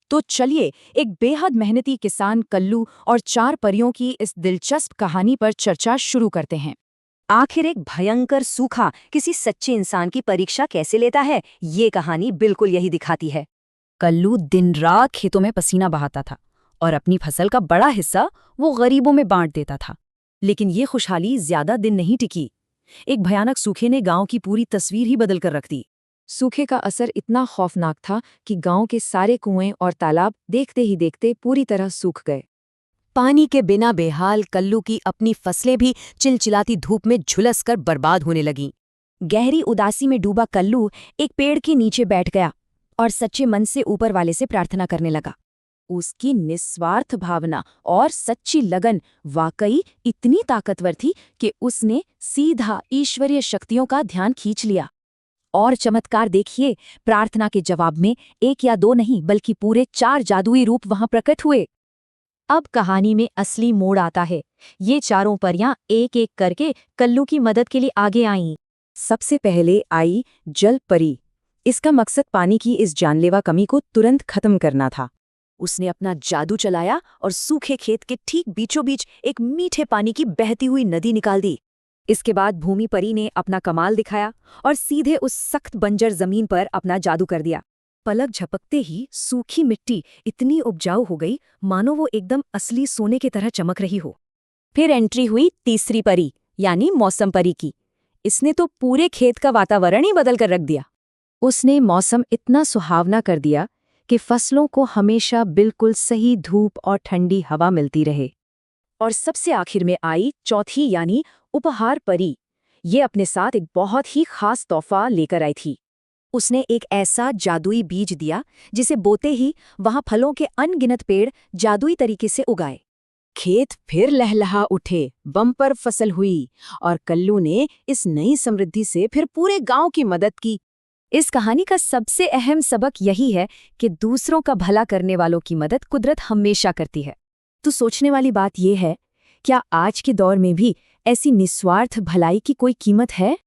तो चलिए एक बेहद मेहनती किसान कल्लू और 4 परियों की इस दिलचस्प कहानी पर चर्चा शुरू करते हैं। आखिर एक भयंकर सूखा किसी सच्चे इंसान की परीक्षा कैसे लेता है, ये कहानी बिल्कुल यही दिखाती है। कल्लू दिन रात खेतों में पसीना बहाता था और अपनी फसल का बड़ा हिस्सा वो गरीबों में बांट देता था। लेकिन ये खुशहाली ज्यादा दिन नहीं टिकी। एक भयानक सूखे ने गांव की पूरी तस्वीर ही बदल कर रख दी। सूखे का असर इतना खौफनाक था कि गांव के सारे कुएं और तालाब देखते ही देखते पूरी तरह सूख गए। पानी के बिना बेहाल कल्लू की अपनी फसलें भी चिलचिलाती धूप में झुलसकर बर्बाद होने लगीं। गहरी उदासी में डूबा कल्लू एक पेड़ के नीचे बैठ गया और सच्चे मन से ऊपर वाले से प्रार्थना करने लगा। उसकी निस्वार्थ भावना और सच्ची लगन वाकई इतनी ताकतवर थी कि उसने सीधा ईश्वरीय शक्तियों का ध्यान खींच लिया। और चमत्कार देखिए, प्रार्थना के जवाब में 1 या 2 नहीं बल्कि पूरे 4 जादुई रूप वहां प्रकट हुए। अब कहानी में असली मोड़ आता है। ये चारों परियां एक-एक करके कल्लू की मदद के लिए आगे आईं। सबसे पहले आई जल परी। इसका मकसद पानी की इस जानलेवा कमी को तुरंत खत्म करना था। उसने अपना जादू चलाया और सूखे खेत के ठीक बीचों बीच एक मीठे पानी की बहती हुई नदी निकाल दी। इसके बाद भूमि परी ने अपना कमाल दिखाया और सीधे उस सख्त बंजर जमीन पर अपना जादू कर दिया। पलक झपकते ही सूखी मिट्टी इतनी उपजाऊ हो गई मानो वो एकदम असली सोने की तरह चमक रही हो। फिर एंट्री हुई तीसरी परी यानी मौसम परी की। इसने तो पूरे खेत का वातावरण ही बदल कर रख दिया। उसने मौसम इतना सुहावना कर दिया कि फसलों को हमेशा बिल्कुल सही धूप और ठंडी हवा मिलती रहे। और सबसे आखिर में आई चौथी यानी उपहार परी। ये अपने साथ एक बहुत ही खास तोहफा लेकर आई थी। उसने एक ऐसा जादुई बीज दिया जिसे बोते ही वहां फलों के अनगिनत पेड़ जादुई तरीके से उगाए। खेत फिर लहलहा उठे, बम्पर फसल हुई और कल्लू ने इस नई समृद्धि से फिर पूरे गांव की मदद की। इस कहानी का सबसे अहम सबक यही है कि दूसरों का भला करने वालों की मदद कुदरत हमेशा करती है। तो सोचने वाली बात यह है, क्या आज के दौर में भी ऐसी निस्वार्थ भलाई की कोई कीमत है?